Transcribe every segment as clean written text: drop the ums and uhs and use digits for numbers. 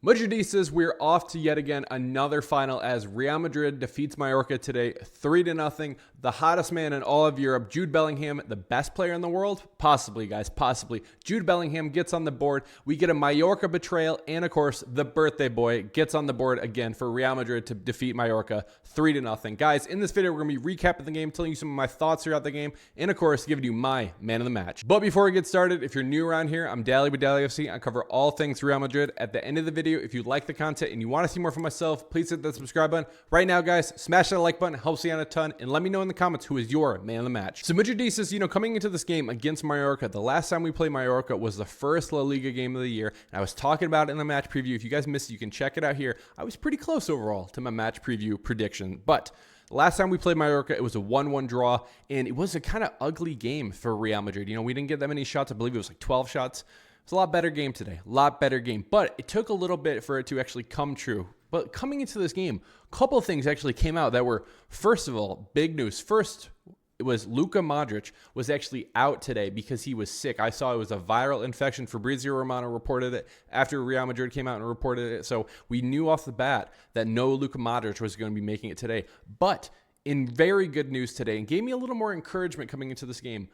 Madridistas, we're off to yet again another final as Real Madrid defeats Mallorca today 3-0. The hottest man in all of Europe, Jude Bellingham, the best player in the world? Possibly, guys, possibly. Jude Bellingham gets on the board. We get a Mallorca betrayal, and of course, the birthday boy gets on the board again for Real Madrid to defeat Mallorca 3-0. Guys, in this video, we're going to be recapping the game, telling you some of my thoughts throughout the game, and of course, giving you my man of the match. But before we get started, if you're new around here, I'm Dally with Dallyfc. I cover all things Real Madrid. At the end of the video, if you like the content and you want to see more from myself, please hit that subscribe button. Right now, guys, smash that like button, helps me out a ton, and let me know in the comments who is your man of the match. So Madridistas, coming into this game against Mallorca, the last time we played Mallorca was the first La Liga game of the year, and I was talking about it in the match preview. If you guys missed it, you can check it out here. I was pretty close overall to my match preview prediction, but last time we played Mallorca, it was a 1-1 draw, and it was a kind of ugly game for Real Madrid. We didn't get that many shots. I believe it was like 12 shots. It's a lot better game today, a lot better game, but it took a little bit for it to actually come true. But coming into this game, a couple of things actually came out that were, first of all, big news. First, it was Luka Modric was actually out today because he was sick. I saw it was a viral infection. Fabrizio Romano reported it after Real Madrid came out and reported it. So we knew off the bat that no Luka Modric was going to be making it today. But in very good news today, and gave me a little more encouragement coming into this game,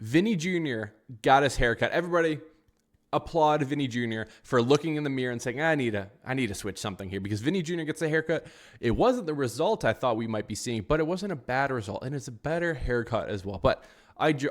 Vinny Jr. got his haircut. Everybody applaud Vinny Jr. for looking in the mirror and saying, I need to switch something here, because Vinny Jr. gets a haircut. It wasn't the result I thought we might be seeing, but it wasn't a bad result, and it's a better haircut as well. But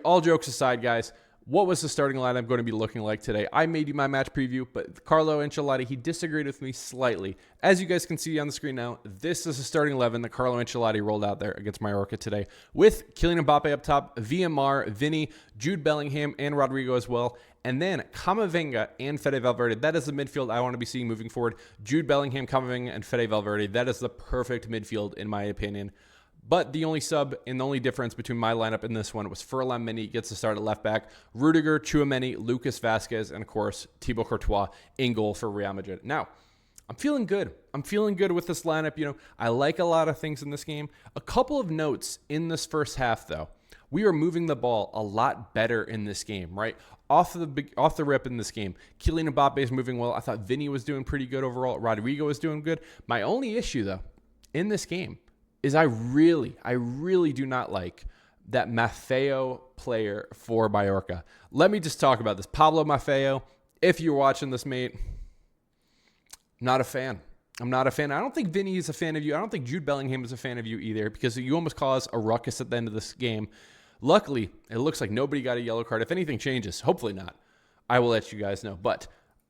all jokes aside, guys, what was the starting lineup going to be looking like today? I made you my match preview, but Carlo Ancelotti, he disagreed with me slightly. As you guys can see on the screen now, this is the starting 11 that Carlo Ancelotti rolled out there against Mallorca today, with Kylian Mbappe up top, VMR, Vinny, Jude Bellingham, and Rodrigo as well. And then Camavinga and Fede Valverde. That is the midfield I want to be seeing moving forward. Jude Bellingham, Camavinga, and Fede Valverde. That is the perfect midfield in my opinion. But the only sub and the only difference between my lineup and this one was Ferland Mendy gets to start at left back, Rudiger, Tchouaméni, Lucas Vazquez, and of course, Thibaut Courtois in goal for Real Madrid. Now, I'm feeling good. I'm feeling good with this lineup. I like a lot of things in this game. A couple of notes in this first half, though. We are moving the ball a lot better in this game, right? Off the rip in this game. Kylian Mbappe is moving well. I thought Vinny was doing pretty good overall. Rodrigo was doing good. My only issue, though, in this game is I really do not like that Maffeo player for Mallorca. Let me just talk about this. Pablo Maffeo, if you're watching this, mate, not a fan. I'm not a fan. I don't think Vinny is a fan of you. I don't think Jude Bellingham is a fan of you either, because you almost caused a ruckus at the end of this game. Luckily, it looks like nobody got a yellow card. If anything changes, hopefully not, I will let you guys know. But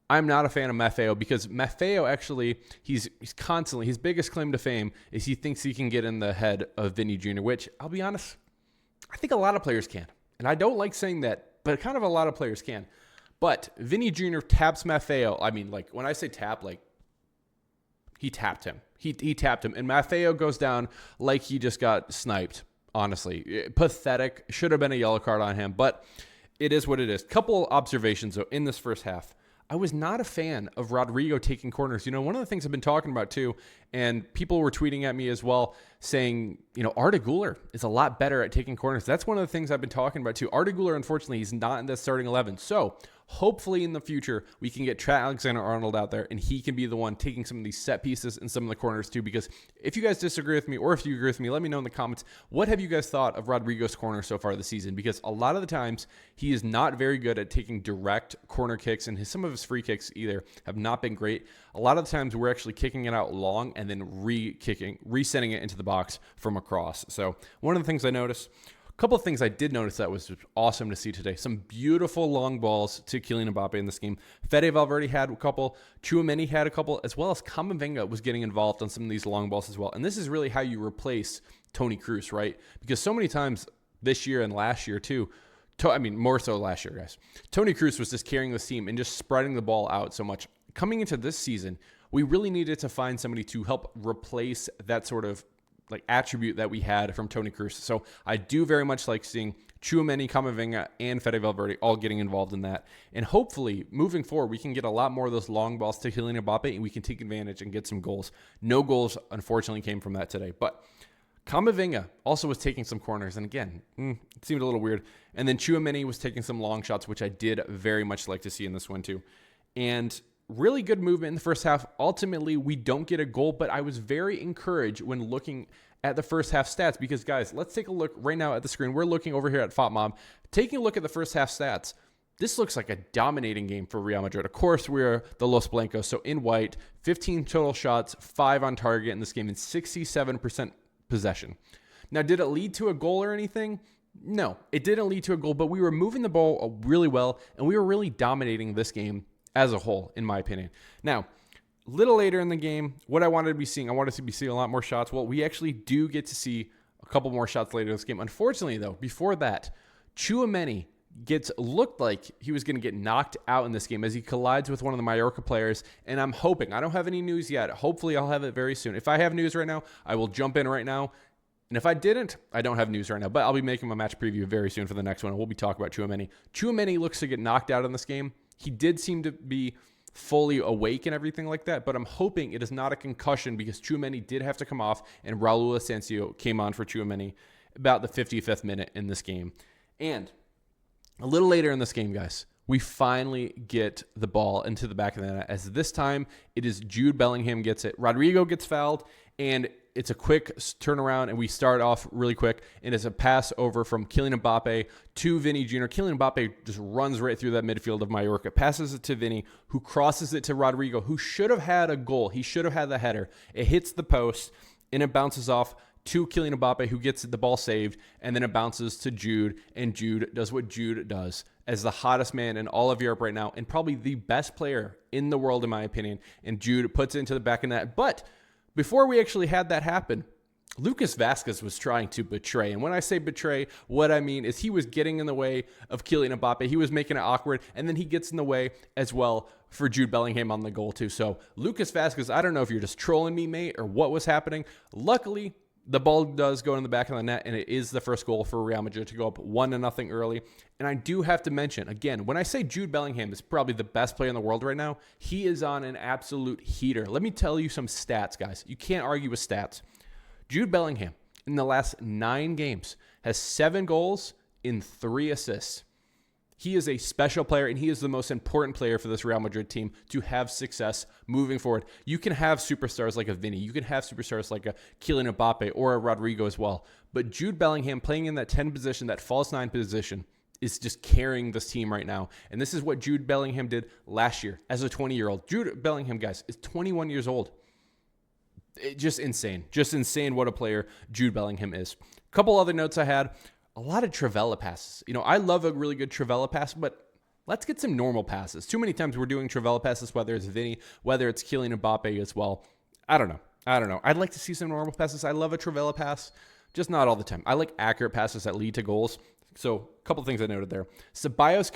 I'm not a fan of Maffeo, because Maffeo actually, he's constantly, his biggest claim to fame is he thinks he can get in the head of Vinny Jr., which, I'll be honest, I think a lot of players can. And I don't like saying that, but kind of a lot of players can. But Vinny Jr. taps Maffeo. I mean, like, when I say tap, like, he tapped him. He tapped him. And Maffeo goes down like he just got sniped, honestly. Pathetic. Should have been a yellow card on him, but it is what it is. Couple observations, though, in this first half. I was not a fan of Rodrigo taking corners. One of the things I've been talking about too, and people were tweeting at me as well, saying, Arda Güler is a lot better at taking corners. That's one of the things I've been talking about too. Arda Güler, unfortunately, he's not in the starting 11. So hopefully in the future, we can get Trent Alexander-Arnold out there, and he can be the one taking some of these set pieces and some of the corners too. Because if you guys disagree with me, or if you agree with me, let me know in the comments. What have you guys thought of Rodrigo's corner so far this season? Because a lot of the times, he is not very good at taking direct corner kicks, and some of his free kicks either have not been great. A lot of the times, we're actually kicking it out long and then resending it into the box from across. So one of the things I noticed, a couple of things I did notice that was awesome to see today. Some beautiful long balls to Kylian Mbappe in this game. Fede Valverde had a couple. Tchouaméni had a couple, as well as Camavinga was getting involved on some of these long balls as well. And this is really how you replace Toni Kroos, right? Because so many times this year and last year too, more so last year, guys, Toni Kroos was just carrying this team and just spreading the ball out so much. Coming into this season, we really needed to find somebody to help replace that sort of like attribute that we had from Toni Kroos. So I do very much like seeing Tchouaméni, Camavinga, and Fede Valverde all getting involved in that. And hopefully, moving forward, we can get a lot more of those long balls to Kylian Mbappe, and we can take advantage and get some goals. No goals, unfortunately, came from that today. But Camavinga also was taking some corners, and again, it seemed a little weird. And then Tchouaméni was taking some long shots, which I did very much like to see in this one too. And really good movement in the first half. Ultimately, we don't get a goal, but I was very encouraged when looking at the first half stats because, guys, let's take a look right now at the screen. We're looking over here at FOTMob. Taking a look at the first half stats, this looks like a dominating game for Real Madrid. Of course, we're the Los Blancos, so in white, 15 total shots, 5 on target in this game, and 67% possession. Now, did it lead to a goal or anything? No, it didn't lead to a goal, but we were moving the ball really well, and we were really dominating this game as a whole, in my opinion. Now, a little later in the game, what I wanted to be seeing, I wanted to be seeing a lot more shots. Well, we actually do get to see a couple more shots later in this game. Unfortunately, though, before that, Tchouaméni looked like he was going to get knocked out in this game as he collides with one of the Mallorca players, and I'm hoping, I don't have any news yet, hopefully I'll have it very soon. If I have news right now, I will jump in right now, and if I didn't, I don't have news right now, but I'll be making my match preview very soon for the next one, and we'll be talking about Tchouaméni. Tchouaméni looks to get knocked out in this game. He did seem to be fully awake and everything like that, but I'm hoping it is not a concussion because Tchouaméni did have to come off, and Raul Asensio came on for Tchouaméni about the 55th minute in this game. And a little later in this game, guys, we finally get the ball into the back of the net, as this time it is Jude Bellingham gets it. Rodrigo gets fouled, and it's a quick turnaround, and we start off really quick, and it's a pass over from Kylian Mbappe to Vinny Jr. Kylian Mbappe just runs right through that midfield of Mallorca, passes it to Vinny, who crosses it to Rodrigo, who should have had a goal. He should have had the header. It hits the post, and it bounces off to Kylian Mbappe, who gets the ball saved, and then it bounces to Jude, and Jude does what Jude does as the hottest man in all of Europe right now, and probably the best player in the world, in my opinion, and Jude puts it into the back of the net. But before we actually had that happen, Lucas Vazquez was trying to betray, and when I say betray, what I mean is he was getting in the way of Kylian Mbappe. He was making it awkward, and then he gets in the way as well for Jude Bellingham on the goal too. So Lucas Vazquez, I don't know if you're just trolling me, mate, or what was happening. Luckily, the ball does go in the back of the net, and it is the first goal for Real Madrid to go up 1-0 early. And I do have to mention, again, when I say Jude Bellingham is probably the best player in the world right now, he is on an absolute heater. Let me tell you some stats, guys. You can't argue with stats. Jude Bellingham, in the last 9 games, has 7 goals and 3 assists. He is a special player, and he is the most important player for this Real Madrid team to have success moving forward. You can have superstars like a Vinny. You can have superstars like a Kylian Mbappe or a Rodrigo as well. But Jude Bellingham playing in that 10 position, that false 9 position, is just carrying this team right now. And this is what Jude Bellingham did last year as a 20-year-old. Jude Bellingham, guys, is 21 years old. Just insane. Just insane what a player Jude Bellingham is. A couple other notes I had. A lot of Trivela passes. You know, I love a really good Trivela pass, but let's get some normal passes. Too many times we're doing Trivela passes, whether it's Vinny, whether it's Kylian Mbappe as well. I don't know. I'd like to see some normal passes. I love a Trivela pass, just not all the time. I like accurate passes that lead to goals. So a couple things I noted there. Ceballos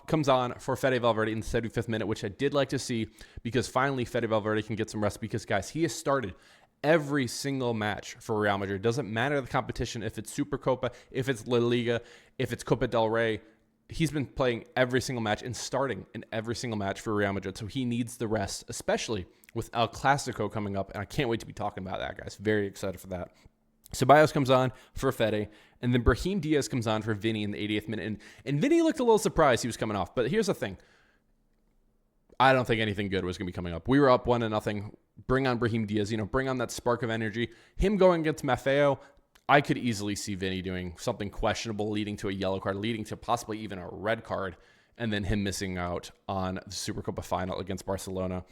comes on for Fede Valverde in the 75th minute, which I did like to see because finally Fede Valverde can get some rest because, guys, he has started every single match for Real Madrid. Doesn't matter the competition, if it's Supercopa, if it's La Liga, if it's Copa del Rey. He's been playing every single match and starting in every single match for Real Madrid. So he needs the rest, especially with El Clasico coming up. And I can't wait to be talking about that, guys. Very excited for that. Ceballos comes on for Fede, and then Brahim Diaz comes on for Vinny in the 80th minute. And Vinny looked a little surprised he was coming off. But here's the thing. I don't think anything good was going to be coming up. We were up 1-0. Bring on Brahim Diaz, bring on that spark of energy. Him going against Maffeo, I could easily see Vinny doing something questionable, leading to a yellow card, leading to possibly even a red card, and then him missing out on the Supercopa final against Barcelona.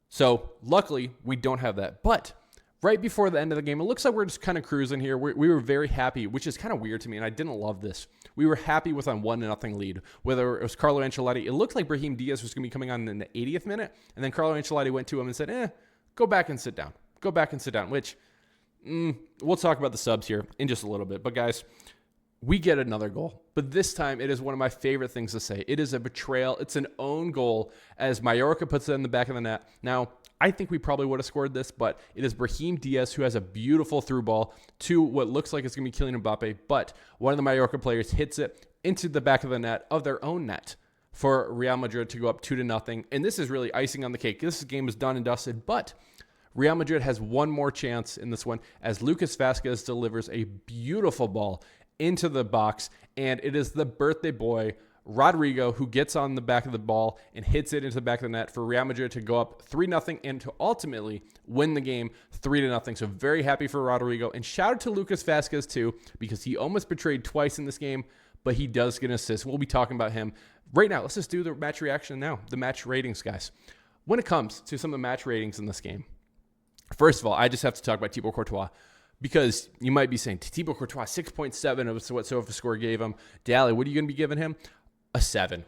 So luckily, we don't have that. But right before the end of the game, it looks like we're just kind of cruising here. We were very happy, which is kind of weird to me, and I didn't love this. We were happy with a 1-0 lead. Whether it was Carlo Ancelotti, it looked like Brahim Diaz was going to be coming on in the 80th minute, and then Carlo Ancelotti went to him and said, go back and sit down. Go back and sit down, which we'll talk about the subs here in just a little bit. But, guys, we get another goal. But this time, it is one of my favorite things to say. It is a betrayal. It's an own goal as Mallorca puts it in the back of the net. Now, I think we probably would have scored this, but it is Brahim Diaz who has a beautiful through ball to what looks like it's going to be Kylian Mbappe, but one of the Mallorca players hits it into the back of the net of their own net for Real Madrid to go up 2-0. And this is really icing on the cake. This game is done and dusted, but Real Madrid has one more chance in this one as Lucas Vazquez delivers a beautiful ball into the box, and it is the birthday boy, Rodrigo, who gets on the back of the ball and hits it into the back of the net for Real Madrid to go up 3-0 and to ultimately win the game 3-0. So very happy for Rodrigo. And shout out to Lucas Vazquez too, because he almost betrayed twice in this game, but he does get an assist. We'll be talking about him right now. Let's just do the match reaction now, the match ratings, guys. When it comes to some of the match ratings in this game, first of all, I just have to talk about Thibaut Courtois, because you might be saying, Thibaut Courtois, 6.7 of what SofaScore gave him. Dally, what are you going to be giving him? A 7.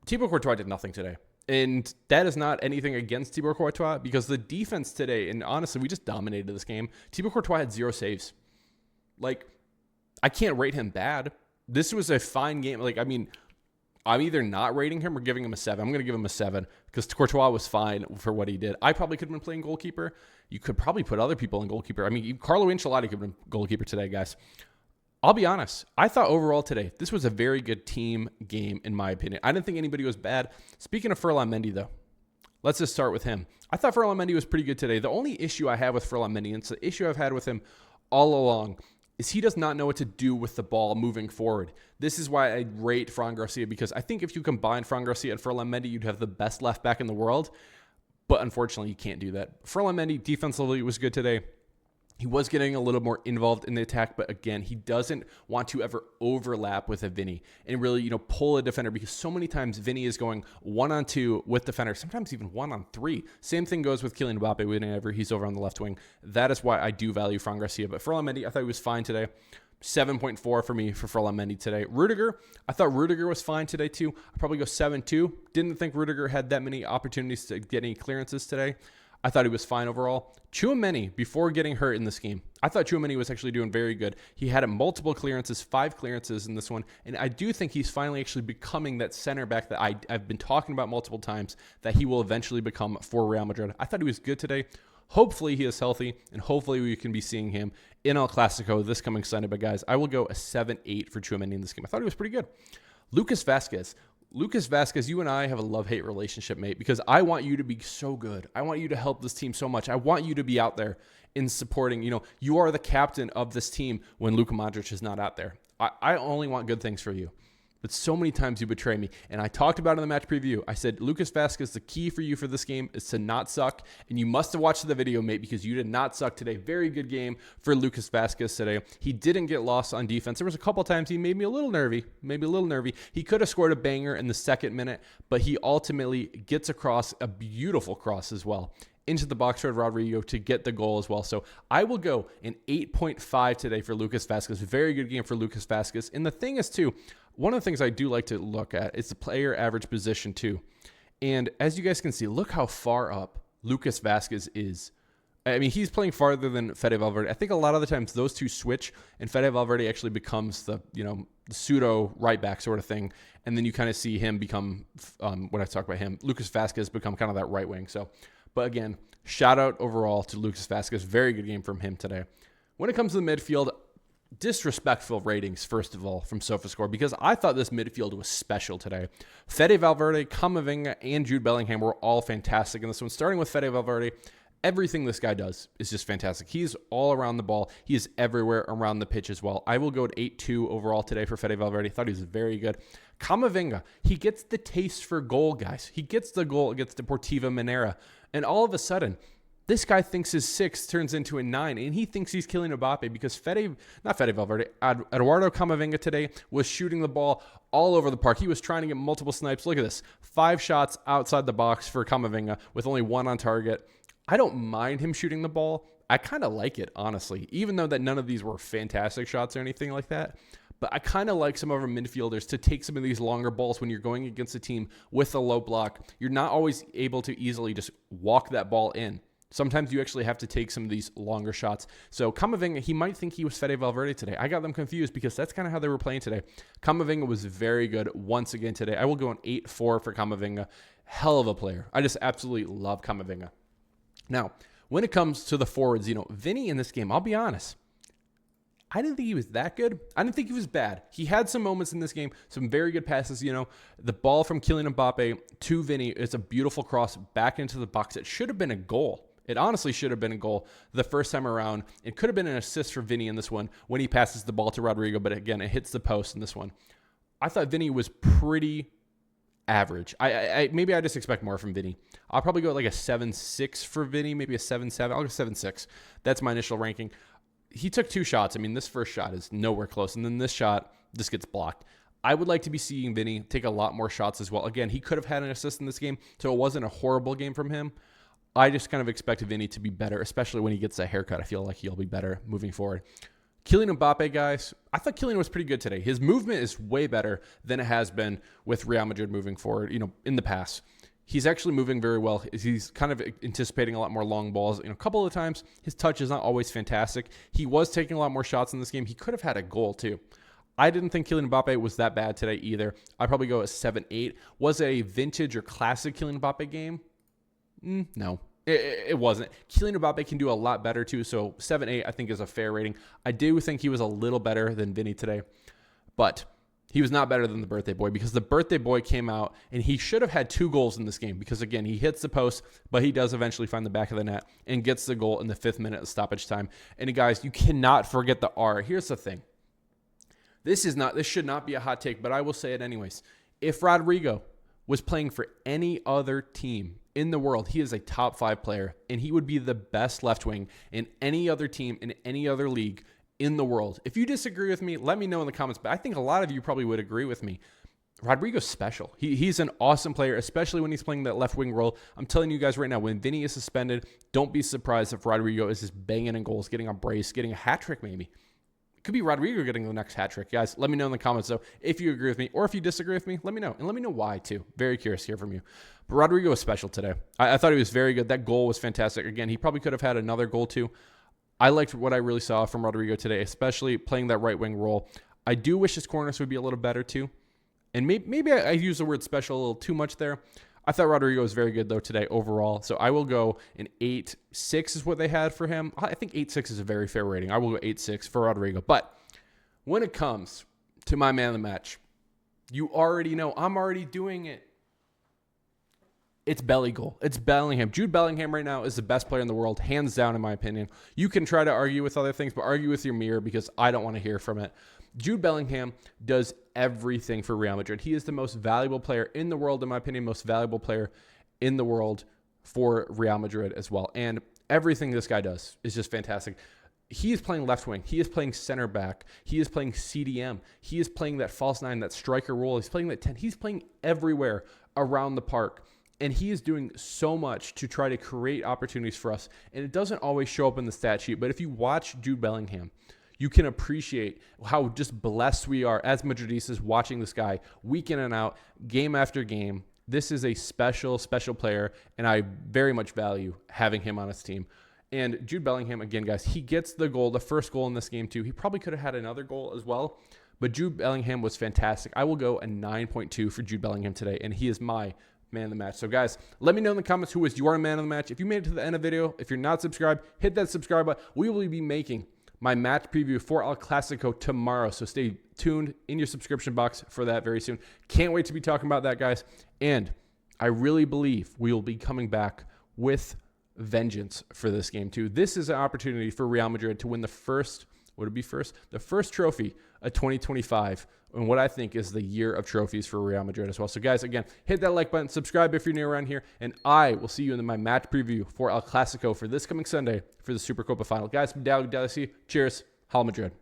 Thibaut Courtois did nothing today. And that is not anything against Thibaut Courtois, because the defense today, and honestly, we just dominated this game. Thibaut Courtois had 0 saves. Like, I can't rate him bad. This was a fine game. Like, I mean, I'm either not rating him or giving him a 7. I'm going to give him a 7 because Courtois was fine for what he did. I probably could have been playing goalkeeper. You could probably put other people in goalkeeper. I mean, Carlo Ancelotti could have been goalkeeper today, guys. I'll be honest. I thought overall today, this was a very good team game, in my opinion. I didn't think anybody was bad. Speaking of Ferland Mendy, though, let's just start with him. I thought Ferland Mendy was pretty good today. The only issue I have with Ferland Mendy, and it's the issue I've had with him all along, is he does not know what to do with the ball moving forward. This is why I rate Fran Garcia, because I think if you combine Fran Garcia and Ferland Mendy, you'd have the best left back in the world. But unfortunately, you can't do that. Ferland Mendy defensively was good today. He was getting a little more involved in the attack, but again, he doesn't want to ever overlap with a Vinny and really, pull a defender, because so many times Vinny is going 1-on-2 with defenders, sometimes even 1-on-3. Same thing goes with Kylian Mbappe whenever he's over on the left wing. That is why I do value Fran Garcia. But Ferland Mendy, I thought he was fine today. 7.4 for me for Ferland Mendy today. Rudiger, I thought Rudiger was fine today too. I'd probably go 7.2. Didn't think Rudiger had that many opportunities to get any clearances today. I thought he was fine overall. Tchouaméni, before getting hurt in this game, I thought Tchouaméni was actually doing very good. He had multiple clearances, 5 clearances in this one, and I do think he's finally actually becoming that center back that I've been talking about multiple times that he will eventually become for Real Madrid. I thought he was good today. Hopefully he is healthy, and hopefully we can be seeing him in El Clasico this coming Sunday. But guys, I will go a 7-8 for Tchouaméni in this game. I thought he was pretty good. Lucas Vazquez, you and I have a love-hate relationship, mate, because I want you to be so good. I want you to help this team so much. I want you to be out there in supporting. You are the captain of this team when Luka Modric is not out there. I only want good things for you. But so many times you betray me. And I talked about it in the match preview. I said, Lucas Vazquez, the key for you for this game is to not suck. And you must have watched the video, mate, because you did not suck today. Very good game for Lucas Vazquez today. He didn't get lost on defense. There was a couple times he made me a little nervy. He could have scored a banger in the second minute, but he ultimately gets across a beautiful cross as well into the box for Rodrigo to get the goal as well. So I will go an 8.5 today for Lucas Vazquez. Very good game for Lucas Vazquez. And the thing is, too, one of the things I do like to look at is the player average position, too. And as you guys can see, look how far up Lucas Vazquez is. I mean, he's playing farther than Fede Valverde. I think a lot of the times those two switch, and Fede Valverde actually becomes the pseudo right back sort of thing. And then you kind of see him become, when I talk about him, Lucas Vazquez become kind of that right wing. So, but again, shout out overall to Lucas Vazquez. Very good game from him today. When it comes to the midfield, disrespectful ratings, first of all, from SofaScore, because I thought this midfield was special today. Fede Valverde, Camavinga, and Jude Bellingham were all fantastic in this one. Starting with Fede Valverde, everything this guy does is just fantastic. He's all around the ball. He is everywhere around the pitch as well. I will go at 8.2 overall today for Fede Valverde. Thought he was very good. Camavinga, he gets the taste for goal, guys. He gets the goal against Deportiva Minera. And all of a sudden, this guy thinks his 6 turns into a 9, and he thinks he's killing Mbappe because Eduardo Camavinga today was shooting the ball all over the park. He was trying to get multiple snipes. Look at this. 5 shots outside the box for Camavinga with only 1 on target. I don't mind him shooting the ball. I kind of like it, honestly, even though that none of these were fantastic shots or anything like that. But I kind of like some of our midfielders to take some of these longer balls when you're going against a team with a low block. You're not always able to easily just walk that ball in. Sometimes you actually have to take some of these longer shots. So Camavinga, he might think he was Fede Valverde today. I got them confused because that's kind of how they were playing today. Camavinga was very good once again today. I will go an 8.4 for Camavinga. Hell of a player. I just absolutely love Camavinga. Now, when it comes to the forwards, Vinny in this game, I'll be honest, I didn't think he was that good. I didn't think he was bad. He had some moments in this game, some very good passes. The ball from Kylian Mbappe to Vinny, it's a beautiful cross back into the box. It should have been a goal. It honestly should have been a goal the first time around. It could have been an assist for Vinny in this one when he passes the ball to Rodrigo, but again, it hits the post in this one. I thought Vinny was pretty average. Maybe I just expect more from Vinny. I'll probably go like a 7.6 for Vinny, maybe a 7.7. I'll go 7.6. That's my initial ranking. He took 2 shots. I mean, this first shot is nowhere close, and then this shot just gets blocked. I would like to be seeing Vinny take a lot more shots as well. Again, he could have had an assist in this game, so it wasn't a horrible game from him. I just kind of expect Vinny to be better, especially when he gets a haircut. I feel like he'll be better moving forward. Kylian Mbappe, guys, I thought Kylian was pretty good today. His movement is way better than it has been with Real Madrid moving forward, in the past. He's actually moving very well. He's kind of anticipating a lot more long balls. A couple of times, his touch is not always fantastic. He was taking a lot more shots in this game. He could have had a goal, too. I didn't think Kylian Mbappe was that bad today either. I'd probably go at 7.8. Was it a vintage or classic Kylian Mbappe game? No. It wasn't. Kylian Mbappe can do a lot better too, so 7.8 I think is a fair rating. I do think he was a little better than Vinny today, but he was not better than the birthday boy because the birthday boy came out and he should have had 2 goals in this game because, again, he hits the post, but he does eventually find the back of the net and gets the goal in the 5th minute of stoppage time. And guys, you cannot forget the R. Here's the thing. This should not be a hot take, but I will say it anyways. If Rodrigo was playing for any other team in the world, he is a top 5 player, and he would be the best left wing in any other team in any other league in the world. If you disagree with me, let me know in the comments, but I think a lot of you probably would agree with me. Rodrigo's special. He's an awesome player, especially when he's playing that left wing role. I'm telling you guys right now, when Vinny is suspended, don't be surprised if Rodrigo is just banging in goals, getting a brace, getting a hat trick maybe. Could be Rodrigo getting the next hat trick. Guys, let me know in the comments, though, if you agree with me or if you disagree with me, let me know. And let me know why, too. Very curious to hear from you. But Rodrigo was special today. I thought he was very good. That goal was fantastic. Again, he probably could have had another goal, too. I liked what I really saw from Rodrigo today, especially playing that right wing role. I do wish his corners would be a little better, too. And maybe I use the word special a little too much there. I thought Rodrigo was very good, though, today overall. So I will go an 8.6 is what they had for him. I think 8.6 is a very fair rating. I will go 8.6 for Rodrigo. But when it comes to my man of the match, you already know I'm already doing it. It's Belly goal. It's Bellingham. Jude Bellingham right now is the best player in the world, hands down, in my opinion. You can try to argue with other things, but argue with your mirror because I don't want to hear from it. Jude Bellingham does everything for Real Madrid. He is the most valuable player in the world, in my opinion, most valuable player in the world for Real Madrid as well. And everything this guy does is just fantastic. He is playing left wing. He is playing center back. He is playing CDM. He is playing that false 9, that striker role. He's playing that 10. He's playing everywhere around the park. And he is doing so much to try to create opportunities for us. And it doesn't always show up in the stat sheet. But if you watch Jude Bellingham, you can appreciate how just blessed we are as Madridistas watching this guy week in and out, game after game. This is a special, special player, and I very much value having him on his team. And Jude Bellingham, again, guys, he gets the goal, the first goal in this game, too. He probably could have had another goal as well, but Jude Bellingham was fantastic. I will go a 9.2 for Jude Bellingham today, and he is my man of the match. So, guys, let me know in the comments who is your man of the match. If you made it to the end of the video, if you're not subscribed, hit that subscribe button. We will be making my match preview for El Clasico tomorrow, so stay tuned in your subscription box for that very soon. Can't wait to be talking about that, guys. And I really believe we will be coming back with vengeance for this game too. This is an opportunity for Real Madrid to win the first, the first trophy of 2025, and what I think is the year of trophies for Real Madrid as well. So guys, again, hit that like button, subscribe if you're new around here, and I will see you in my match preview for El Clasico for this coming Sunday for the Supercopa final. Guys, from Dallyfc, cheers, Real Madrid.